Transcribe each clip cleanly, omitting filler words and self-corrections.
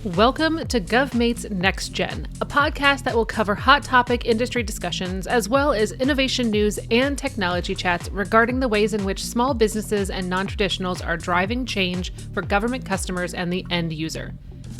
Welcome to GovMates Next Gen, a podcast that will cover hot topic industry discussions as well as innovation news and technology chats regarding the ways in which small businesses and non-traditionals are driving change for government customers and the end user.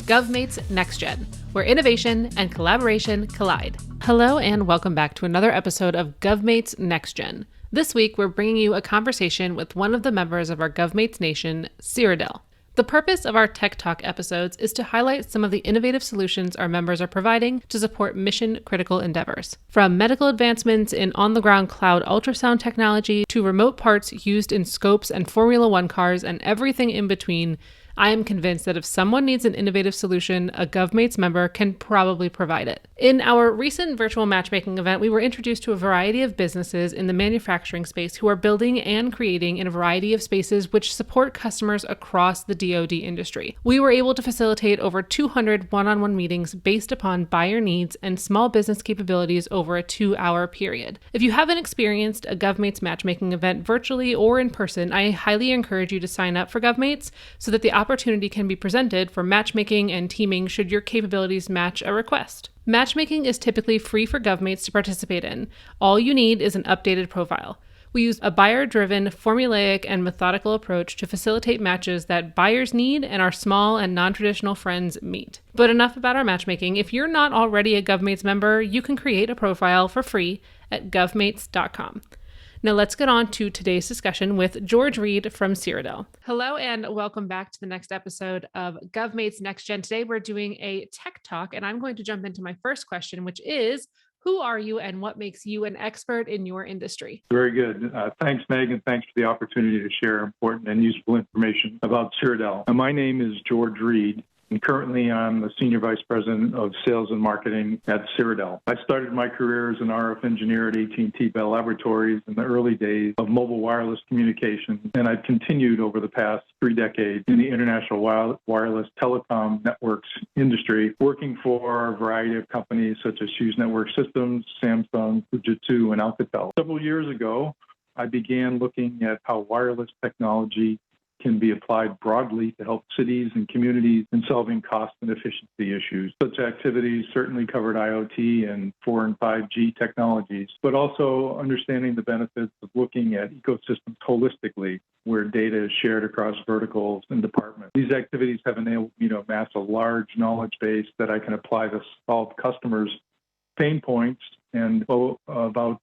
GovMates Next Gen, where innovation and collaboration collide. Hello and welcome back to another episode of GovMates Next Gen. This week, we're bringing you a conversation with one of the members of our GovMates Nation, Siradel. The purpose of our Tech Talk episodes is to highlight some of the innovative solutions our members are providing to support mission-critical endeavors. From medical advancements in on-the-ground cloud ultrasound technology to remote parts used in scopes and Formula One cars and everything in between, I am convinced that if someone needs an innovative solution, a GovMates member can probably provide it. In our recent virtual matchmaking event, we were introduced to a variety of businesses in the manufacturing space who are building and creating in a variety of spaces which support customers across the DoD industry. We were able to facilitate over 200 one-on-one meetings based upon buyer needs and small business capabilities over a 2-hour period. If you haven't experienced a GovMates matchmaking event virtually or in person, I highly encourage you to sign up for GovMates so that the opportunity can be presented for matchmaking and teaming should your capabilities match a request. Matchmaking is typically free for GovMates to participate in. All you need is an updated profile. We use a buyer-driven, formulaic, and methodical approach to facilitate matches that buyers need and our small and non-traditional friends meet. But enough about our matchmaking. If you're not already a GovMates member, you can create a profile for free at govmates.com. Now let's get on to today's discussion with George Reed from Siradel. Hello and welcome back to the next episode of GovMates Next Gen. Today we're doing a tech talk and I'm going to jump into my first question, which is, who are you and what makes you an expert in your industry? Very good. Thanks, Meg, and thanks for the opportunity to share important and useful information about Siradel. My name is George Reed. And currently, I'm the Senior Vice President of Sales and Marketing at Siradel. I started my career as an RF engineer at AT&T Bell Laboratories in the early days of mobile wireless communications, and I've continued over the past 3 decades in the international wireless telecom networks industry, working for a variety of companies such as Hughes Network Systems, Samsung, Fujitsu, and Alcatel. Several years ago, I began looking at how wireless technology can be applied broadly to help cities and communities in solving cost and efficiency issues. Such activities certainly covered IoT and 4 and 5G technologies, but also understanding the benefits of looking at ecosystems holistically, where data is shared across verticals and departments. These activities have enabled me to amass a large knowledge base that I can apply to solve customers' pain points. And about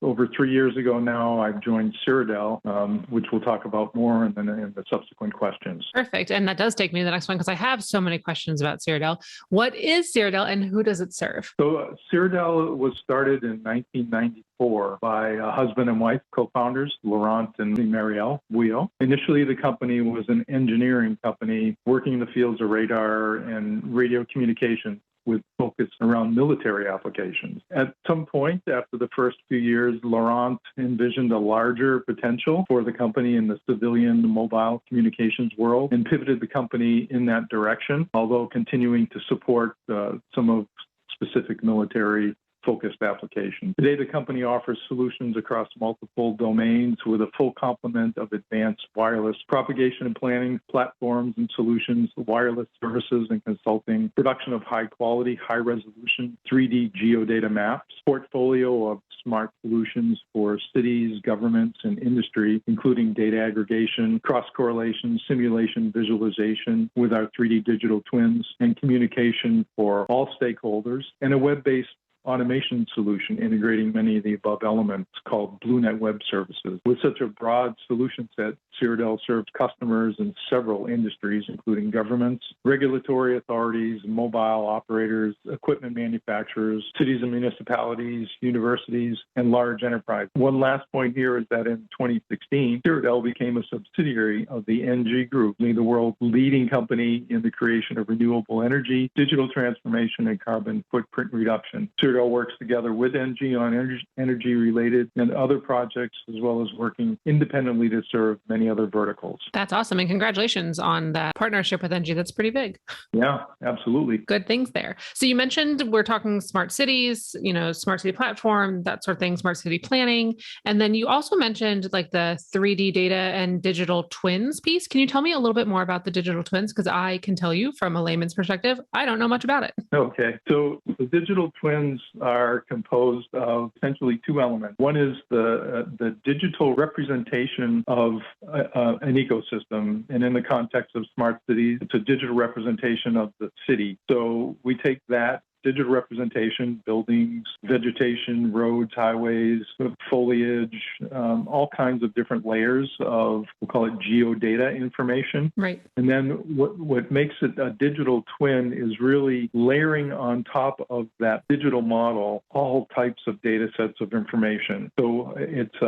over 3 years ago now, I've joined Siradel, which we'll talk about more in the subsequent questions. Perfect. And that does take me to the next one because I have so many questions about Siradel. What is Siradel and who does it serve? So Siradel was started in 1994 by a husband and wife co-founders, Laurent and Marielle Bouillot. Initially, the company was an engineering company working in the fields of radar and radio communications, with focus around military applications. At some point after the first few years, Laurent envisioned a larger potential for the company in the civilian mobile communications world and pivoted the company in that direction, although continuing to support some of specific military focused applications. Today, the company offers solutions across multiple domains with a full complement of advanced wireless propagation and planning platforms and solutions, wireless services and consulting, production of high-quality, high-resolution 3D geodata maps, portfolio of smart solutions for cities, governments, and industry, including data aggregation, cross-correlation, simulation, visualization with our 3D digital twins, and communication for all stakeholders, and a web-based automation solution integrating many of the above elements called BlueNet Web Services. With such a broad solution set, Siradel serves customers in several industries, including governments, regulatory authorities, mobile operators, equipment manufacturers, cities and municipalities, universities, and large enterprises. One last point here is that in 2016, Siradel became a subsidiary of the NG Group, the world's leading company in the creation of renewable energy, digital transformation, and carbon footprint reduction. Siradel Siradel works together with NG on energy-related and other projects, as well as working independently to serve many other verticals. That's awesome. And congratulations on that partnership with NG. That's pretty big. Yeah, absolutely. Good things there. So you mentioned we're talking smart cities, smart city platform, that sort of thing, smart city planning. And then you also mentioned like the 3D data and digital twins piece. Can you tell me a little bit more about the digital twins? Because I can tell you from a layman's perspective, I don't know much about it. Okay. So the digital twins are composed of essentially two elements. One is the digital representation of an ecosystem. And in the context of smart cities, it's a digital representation of the city. So we take that digital representation, buildings, vegetation, roads, highways, foliage, all kinds of different layers of, we'll call it geodata information. Right. And then what makes it a digital twin is really layering on top of that digital model all types of data sets of information. So it's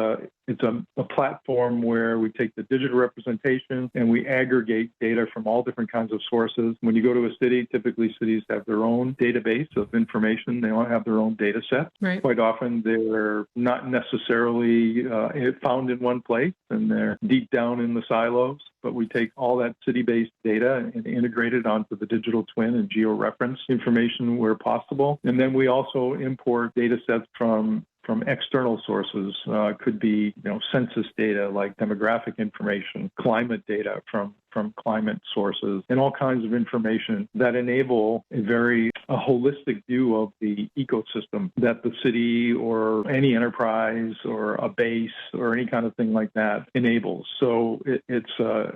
a platform where we take the digital representation and we aggregate data from all different kinds of sources. When you go to a city, typically cities have their own database of information. They don't have their own data sets. Right. Quite often they're not necessarily found in one place and they're deep down in the silos. But we take all that city-based data and integrate it onto the digital twin and geo-reference information where possible. And then we also import data sets from external sources. Could be census data like demographic information, climate data from climate sources, and all kinds of information that enable a holistic view of the ecosystem that the city or any enterprise or a base or any kind of thing like that enables. So it's a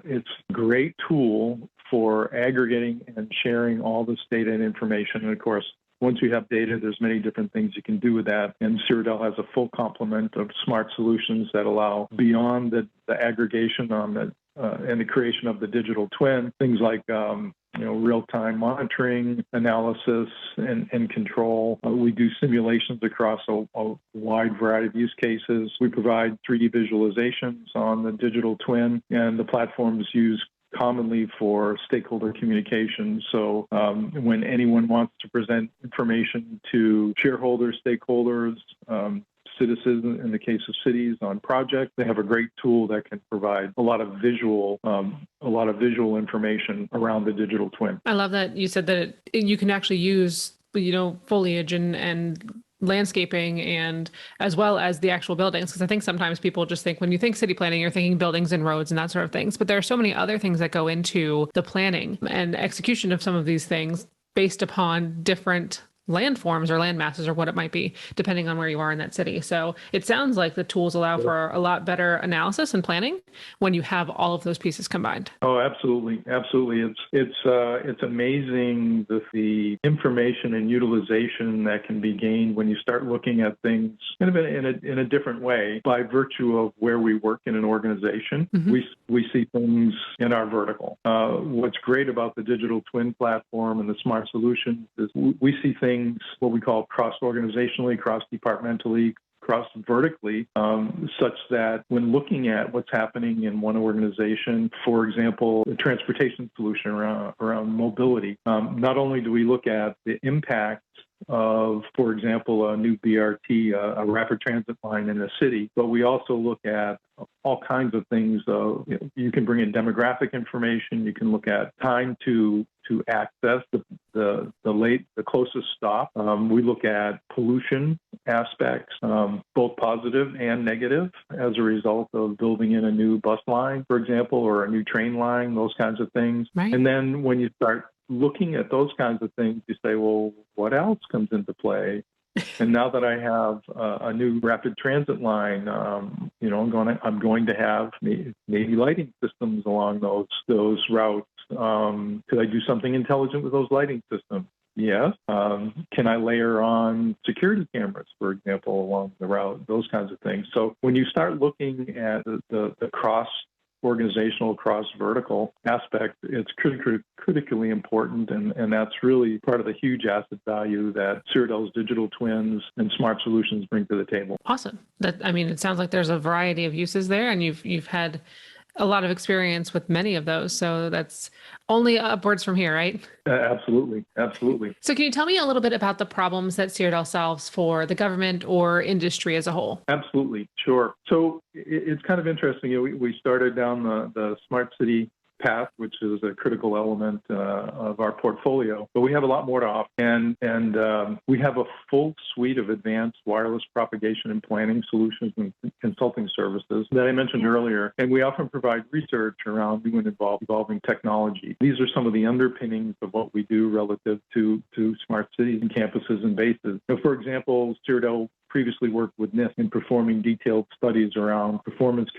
great tool for aggregating and sharing all this data and information. And of course, once you have data, there's many different things you can do with that. And Siradel has a full complement of smart solutions that allow beyond the aggregation and the creation of the digital twin, things like real-time monitoring, analysis, and control. We do simulations across a wide variety of use cases. We provide 3D visualizations on the digital twin, and the platform is used commonly for stakeholder communication. So when anyone wants to present information to shareholders, stakeholders, citizens, in the case of cities on projects, they have a great tool that can provide a lot of visual information around the digital twin. I love that you said that you can actually use foliage and landscaping and as well as the actual buildings, because I think sometimes people just think when you think city planning, you're thinking buildings and roads and that sort of things, but there are so many other things that go into the planning and execution of some of these things based upon different landforms or land masses or what it might be, depending on where you are in that city. So it sounds like the tools allow for a lot better analysis and planning when you have all of those pieces combined. Oh, absolutely. Absolutely. It's amazing the information and utilization that can be gained when you start looking at things kind of in a different way by virtue of where we work in an organization. Mm-hmm. We see things in our vertical. What's great about the digital twin platform and the smart solutions is we see things what we call cross-organizationally, cross-departmentally, cross-vertically, such that when looking at what's happening in one organization, for example, a transportation solution around mobility, not only do we look at the impact of, for example, a new BRT, a rapid transit line in a city, but we also look at all kinds of things. You can bring in demographic information. You can look at time to access the closest stop. We look at pollution aspects, both positive and negative, as a result of building in a new bus line, for example, or a new train line, those kinds of things. Right. And then when you start looking at those kinds of things, you say, well, what else comes into play? And now that I have a new rapid transit line, I'm going to have maybe lighting systems along those routes. Could I do something intelligent with those lighting systems? Yes. Can I layer on security cameras, for example, along the route? Those kinds of things. So when you start looking at the cross-organizational, cross-vertical aspect, it's critically important, and that's really part of the huge asset value that Siradel's digital twins and smart solutions bring to the table. Awesome. It sounds like there's a variety of uses there, and you've had a lot of experience with many of those. So that's only upwards from here, right? Absolutely. Absolutely. So can you tell me a little bit about the problems that Siradel solves for the government or industry as a whole? Absolutely. Sure. So it's kind of interesting. We started down the smart city path, which is a critical element of our portfolio, but we have a lot more to offer. And we have a full suite of advanced wireless propagation and planning solutions and consulting services that I mentioned earlier. And we often provide research around new and evolving technology. These are some of the underpinnings of what we do relative to smart cities and campuses and bases. So, for example, Siradel previously worked with NIST in performing detailed studies around performance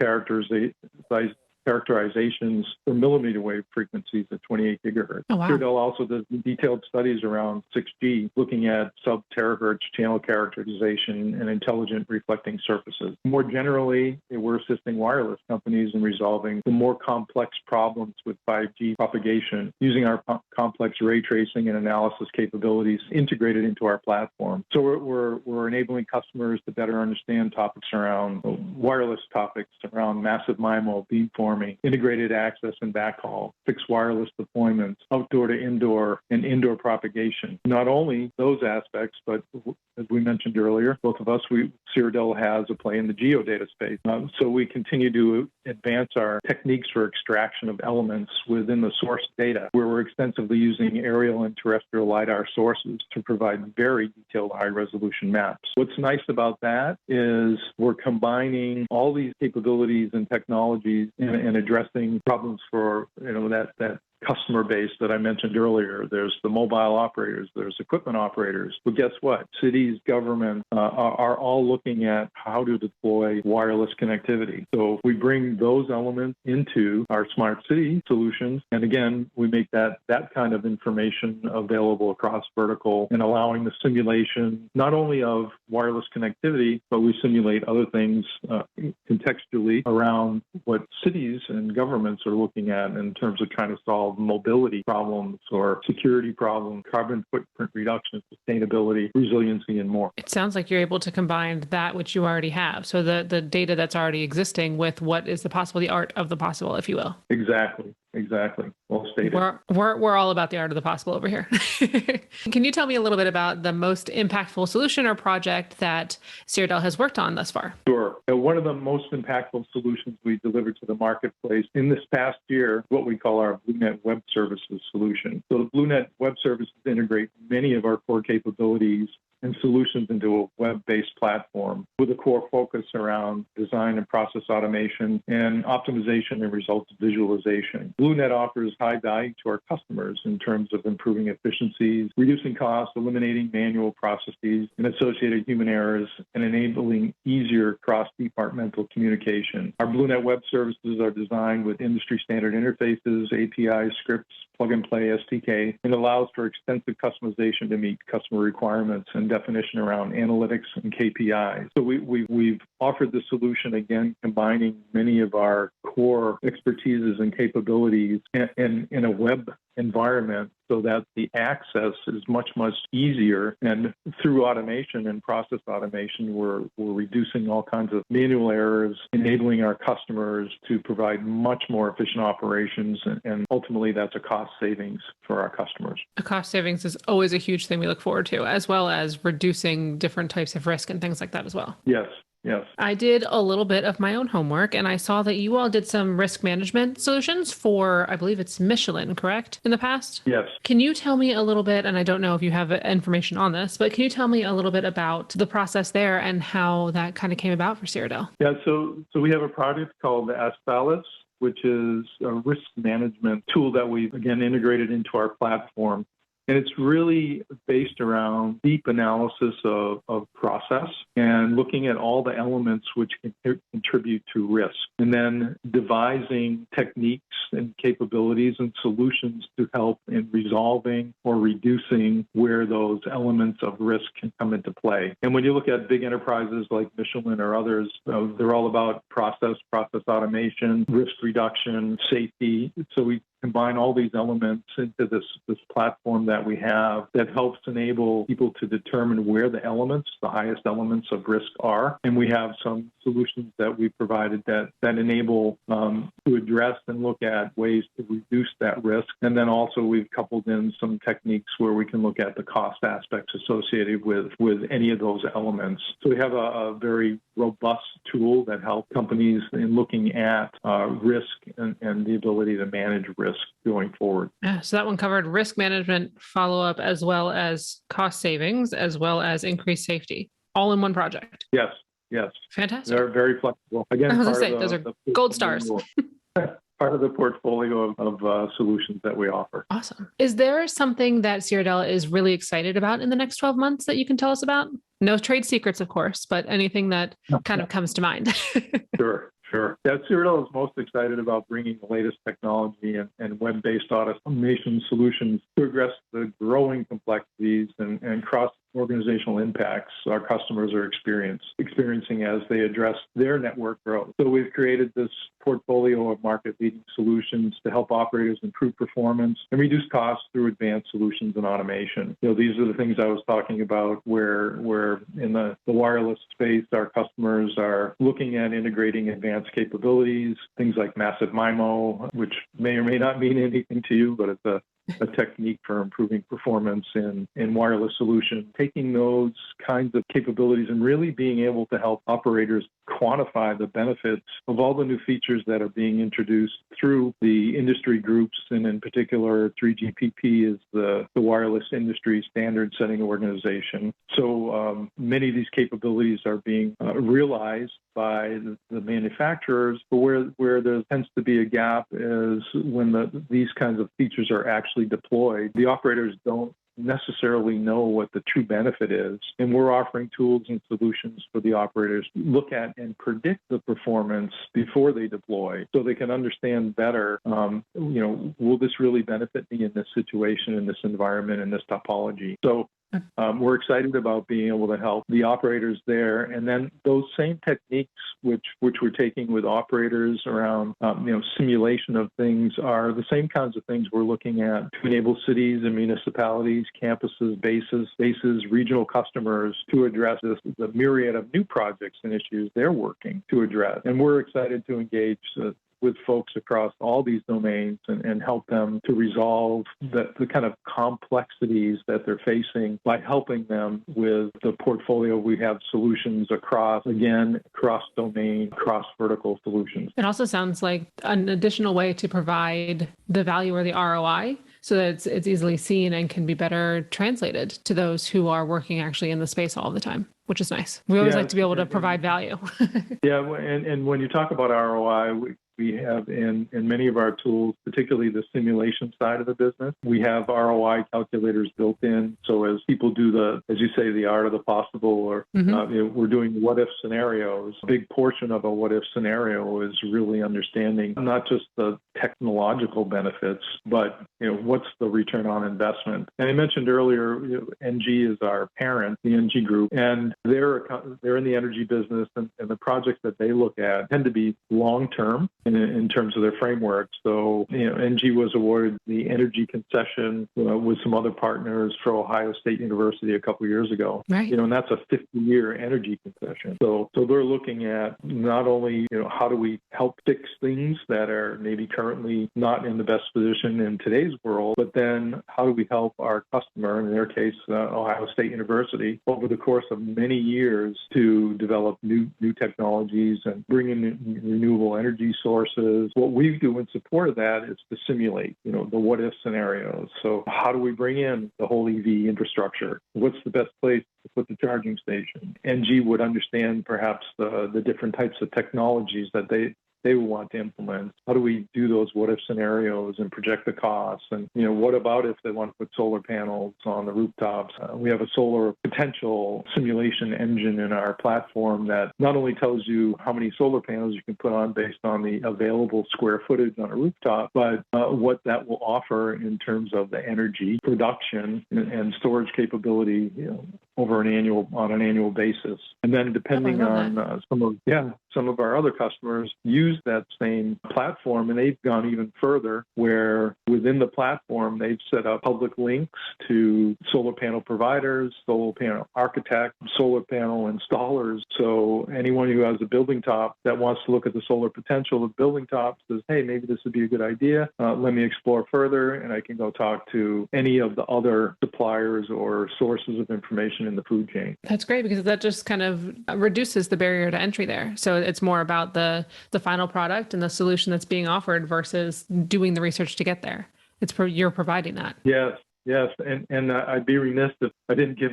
characterizations for millimeter wave frequencies at 28 gigahertz. Oh, wow. Siradel also does detailed studies around 6G, looking at sub-terahertz channel characterization and intelligent reflecting surfaces. More generally, we're assisting wireless companies in resolving the more complex problems with 5G propagation using our complex ray tracing and analysis capabilities integrated into our platform. So we're enabling customers to better understand topics around wireless topics around massive MIMO, beamforming, integrated access and backhaul, fixed wireless deployments, outdoor to indoor, and indoor propagation. Not only those aspects, but as we mentioned earlier, both of us, Siradel has a play in the geodata space. So we continue to advance our techniques for extraction of elements within the source data, where we're extensively using aerial and terrestrial LiDAR sources to provide very detailed high-resolution maps. What's nice about that is we're combining all these capabilities and technologies and addressing problems for that customer base that I mentioned earlier. There's the mobile operators, there's equipment operators. But guess what? Cities, government are all looking at how to deploy wireless connectivity. So we bring those elements into our smart city solutions. And again, we make that kind of information available across vertical and allowing the simulation not only of wireless connectivity, but we simulate other things contextually around what cities and governments are looking at in terms of trying to solve mobility problems or security problems, carbon footprint reduction, sustainability, resiliency, and more. It sounds like you're able to combine that which you already have. So the data that's already existing with what is the art of the possible, if you will. Exactly. Well stated. We're all about the art of the possible over here. Can you tell me a little bit about the most impactful solution or project that Siradel has worked on thus far? Sure. One of the most impactful solutions we delivered to the marketplace in this past year, what we call our BlueNet Web Services solution. So the BlueNet Web Services integrate many of our core capabilities and solutions into a web-based platform with a core focus around design and process automation and optimization and results visualization. BlueNet offers high value to our customers in terms of improving efficiencies, reducing costs, eliminating manual processes and associated human errors, and enabling easier cross-departmental communication. Our BlueNet Web Services are designed with industry-standard interfaces, APIs, scripts, plug-and-play SDK, and allows for extensive customization to meet customer requirements and definition around analytics and KPIs. So we've offered the solution, again, combining many of our core expertises and capabilities in a web environment so that the access is much easier. And through automation and process automation, we're reducing all kinds of manual errors, enabling our customers to provide much more efficient operations. And ultimately, that's a cost savings for our customers. A cost savings is always a huge thing we look forward to, as well as reducing different types of risk and things like that as well. Yes. I did a little bit of my own homework, and I saw that you all did some risk management solutions for, I believe it's Michelin, correct, in the past? Yes. Can you tell me a little bit, and I don't know if you have information on this, but can you tell me a little bit about the process there and how that kind of came about for Siradel? Yeah, so we have a product called Astalis, which is a risk management tool that we've, again, integrated into our platform. And it's really based around deep analysis of process and looking at all the elements which can contribute to risk, and then devising techniques and capabilities and solutions to help in resolving or reducing where those elements of risk can come into play. And when you look at big enterprises like Michelin or others, they're all about process automation, risk reduction, safety. So we combine all these elements into this platform that we have that helps enable people to determine where the highest elements of risk are. And we have some solutions that we provided that enable to address and look at ways to reduce that risk. And then also we've coupled in some techniques where we can look at the cost aspects associated with any of those elements. So we have a very robust tool that helps companies in looking at risk and the ability to manage risk going forward. Yeah, so that one covered risk management, follow-up, as well as cost savings, as well as increased safety, all in one project. Yes. Fantastic. They're very flexible. Again, I was going to say, those are gold stars. Part of the portfolio of solutions that we offer. Awesome. Is there something that Siradel is really excited about in the next 12 months that you can tell us about? No trade secrets, of course, but anything that kind of comes to mind. Sure. Yeah, Siradel is most excited about bringing the latest technology and web-based automation solutions to address the growing complexities and cross-organizational impacts our customers are experiencing as they address their network growth. So we've created this portfolio of market-leading solutions to help operators improve performance and reduce costs through advanced solutions and automation. These are the things I was talking about where in the wireless space, our customers are looking at integrating advanced capabilities, things like massive MIMO, which may or may not mean anything to you, but it's a technique for improving performance in wireless solutions, taking those kinds of capabilities and really being able to help operators quantify the benefits of all the new features that are being introduced through the industry groups, and in particular, 3GPP is the wireless industry standard setting organization. So many of these capabilities are being realized by the manufacturers, but where there tends to be a gap is when these kinds of features are actually deployed. The operators don't necessarily know what the true benefit is, and we're offering tools and solutions for the operators to look at and predict the performance before they deploy, so they can understand better, will this really benefit me in this situation, in this environment, in this topology? So we're excited about being able to help the operators there. And then those same techniques which we're taking with operators around simulation of things are the same kinds of things we're looking at to enable cities and municipalities, campuses, bases, regional customers to address the myriad of new projects and issues they're working to address. And we're excited to engage with folks across all these domains and help them to resolve the kind of complexities that they're facing by helping them with the portfolio. We have solutions across domain, cross vertical solutions. It also sounds like an additional way to provide the value or the ROI so that it's easily seen and can be better translated to those who are working actually in the space all the time, which is nice. We always like to be able to provide value. Yeah, and when you talk about ROI, we have in many of our tools, particularly the simulation side of the business, we have ROI calculators built in. So as people do as you say, the art of the possible, or we're doing what if scenarios. A big portion of a what if scenario is really understanding not just the technological benefits, but what's the return on investment. And I mentioned earlier, NG is our parent, the NG Group, and they're in the energy business, and the projects that they look at tend to be long term in terms of their framework. So, NG was awarded the energy concession with some other partners for Ohio State University a couple of years ago. Right. And that's a 50-year energy concession. So they're looking at not only, how do we help fix things that are maybe currently not in the best position in today's world, but then how do we help our customer, in their case, Ohio State University, over the course of many years to develop new technologies and bring in renewable energy sources. What we do in support of that is to simulate, the what-if scenarios. So how do we bring in the whole EV infrastructure? What's the best place to put the charging station? NG would understand perhaps the different types of technologies that they would want to implement. How do we do those what-if scenarios and project the costs? And, what about if they want to put solar panels on the rooftops? We have a solar potential simulation engine in our platform that not only tells you how many solar panels you can put on based on the available square footage on a rooftop, but what that will offer in terms of the energy production and storage capability, on an annual basis. And then depending on some of our other customers use that same platform, and they've gone even further where within the platform they've set up public links to solar panel providers, solar panel architects, solar panel installers. So anyone who has a building top that wants to look at the solar potential of building top says, hey, maybe this would be a good idea. Let me explore further, and I can go talk to any of the other suppliers or sources of information in the food chain. That's great, because that just kind of reduces the barrier to entry there. So it's more about the final product and the solution that's being offered versus doing the research to get there. You're providing that. Yes. And I'd be remiss if I didn't give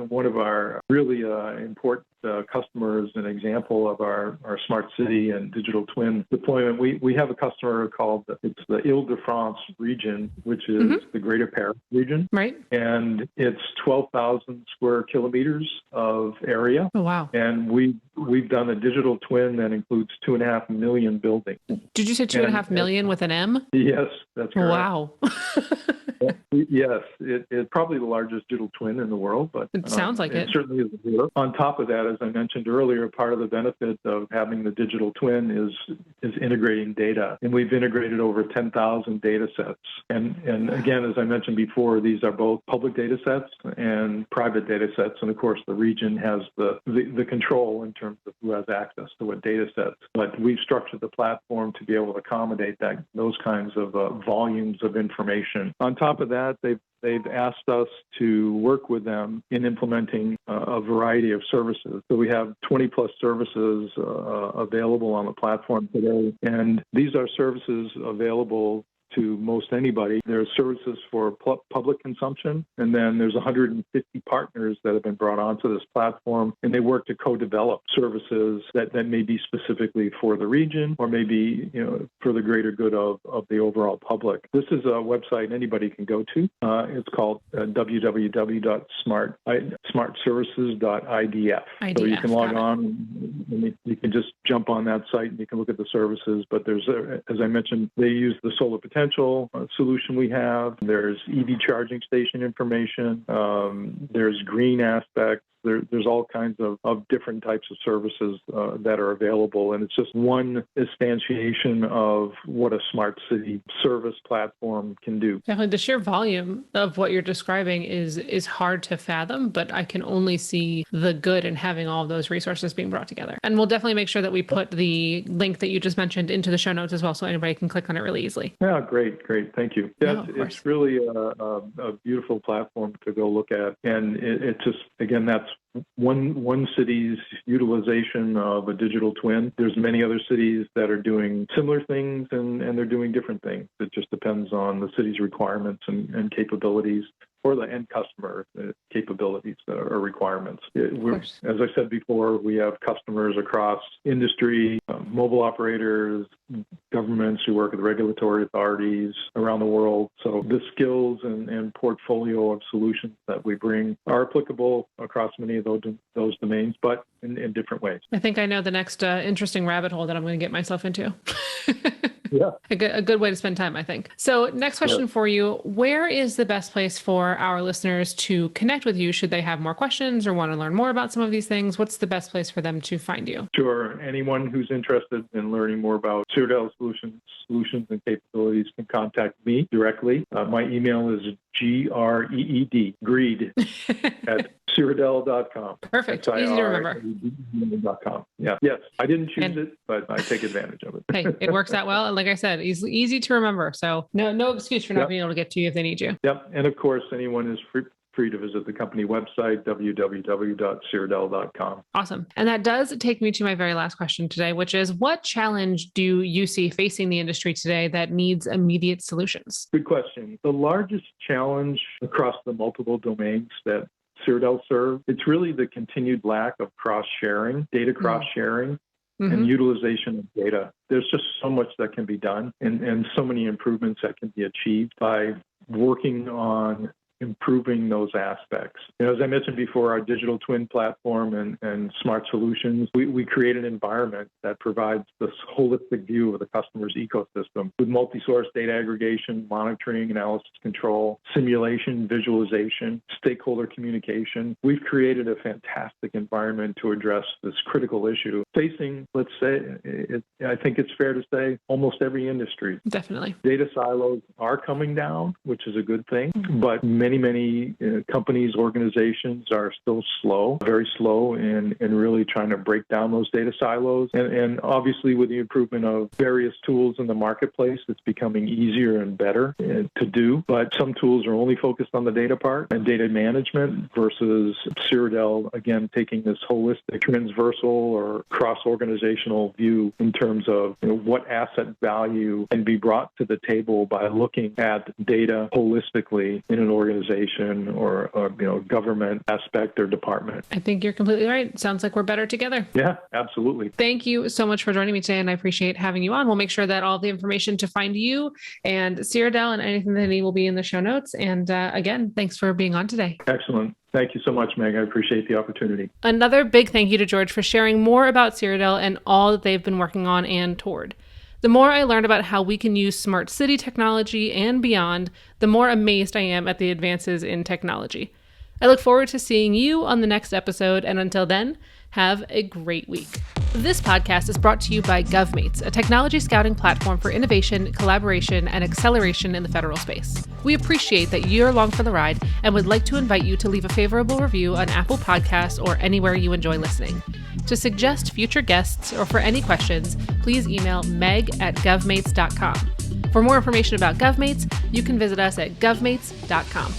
one of our really important customers an example of our smart city and digital twin deployment. We have a customer called, it's the Ile-de-France region, which is the Greater Paris region. Right. And it's 12,000 square kilometers of area. Oh, wow. And we've done a digital twin that includes 2.5 million buildings. Did you say 2.5 million with an M? Yes, that's correct. Wow. Yes, it's probably the largest digital twin in the world, but it sounds like it. It certainly is. On top of that, as I mentioned earlier, part of the benefit of having the digital twin is integrating data, and we've integrated over 10,000 data sets. And again, as I mentioned before, these are both public data sets and private data sets, and of course, the region has the control in terms of who has access to what data sets. But we've structured the platform to be able to accommodate those kinds of volumes of information. On top of that, they've asked us to work with them in implementing a variety of services. So we have 20 plus services available on the platform today. And these are services available to most anybody. There's services for public consumption, and then there's 150 partners that have been brought onto this platform, and they work to co-develop services that may be specifically for the region or maybe for the greater good of the overall public. This is a website anybody can go to. It's called www.smartservices.idf. So you can log on and you can just jump on that site and you can look at the services. But there's, as I mentioned, they use the solar potential solution we have. There's EV charging station information. There's green aspects. There's all kinds of different types of services that are available, and it's just one instantiation of what a smart city service platform can do. Definitely, the sheer volume of what you're describing is hard to fathom, but I can only see the good in having all of those resources being brought together. And we'll definitely make sure that we put the link that you just mentioned into the show notes as well, so anybody can click on it really easily. Yeah, great. Thank you. Yeah, it's really a beautiful platform to go look at, and it's just, again, that's one city's utilization of a digital twin. There's many other cities that are doing similar things, and they're doing different things. It just depends on the city's requirements and capabilities, or the end customer capabilities or requirements. As I said before, we have customers across industry, mobile operators, governments who work with regulatory authorities around the world. So the skills and portfolio of solutions that we bring are applicable across many of those domains, but in different ways. I think I know the next interesting rabbit hole that I'm going to get myself into. Yeah. A good way to spend time, I think. So next question for you. Where is the best place for our listeners to connect with you? Should they have more questions or want to learn more about some of these things? What's the best place for them to find you? Sure. Anyone who's interested in learning more about Siradel solutions and capabilities can contact me directly. My email is greed at Siradel.com. Perfect. Easy to remember. Yeah. Yes. I didn't choose it, but I take advantage of it. Hey, it works out well. And like I said, easy to remember. So no excuse for not being able to get to you if they need you. Yep. And of course, anyone is free to visit the company website, www.siradel.com. Awesome. And that does take me to my very last question today, which is, what challenge do you see facing the industry today that needs immediate solutions? Good question. The largest challenge across the multiple domains that Siradel serves, it's really the continued lack of cross-sharing, data cross-sharing, and utilization of data. There's just so much that can be done and so many improvements that can be achieved by working on improving those aspects. As I mentioned before, our digital twin platform and smart solutions, we create an environment that provides this holistic view of the customer's ecosystem with multi-source data aggregation, monitoring, analysis, control, simulation, visualization, stakeholder communication. We've created a fantastic environment to address this critical issue facing, let's say, I think it's fair to say, almost every industry. Definitely. Data silos are coming down, which is a good thing, but many companies, organizations are still slow, very slow in really trying to break down those data silos. And obviously with the improvement of various tools in the marketplace, it's becoming easier and better to do. But some tools are only focused on the data part and data management versus Siradel, again, taking this holistic, transversal or cross-organizational view in terms of what asset value can be brought to the table by looking at data holistically in an organization or government aspect or department. I think you're completely right. Sounds like we're better together. Yeah, absolutely. Thank you so much for joining me today, and I appreciate having you on. We'll make sure that all the information to find you and Siradel and anything that you need will be in the show notes. And again, thanks for being on today. Excellent. Thank you so much, Meg. I appreciate the opportunity. Another big thank you to George for sharing more about Siradel and all that they've been working on and toward. The more I learned about how we can use smart city technology and beyond, the more amazed I am at the advances in technology. I look forward to seeing you on the next episode, and until then, have a great week. This podcast is brought to you by GovMates, a technology scouting platform for innovation, collaboration, and acceleration in the federal space. We appreciate that you're along for the ride and would like to invite you to leave a favorable review on Apple Podcasts or anywhere you enjoy listening. To suggest future guests or for any questions, please email meg@govmates.com. For more information about GovMates, you can visit us at govmates.com.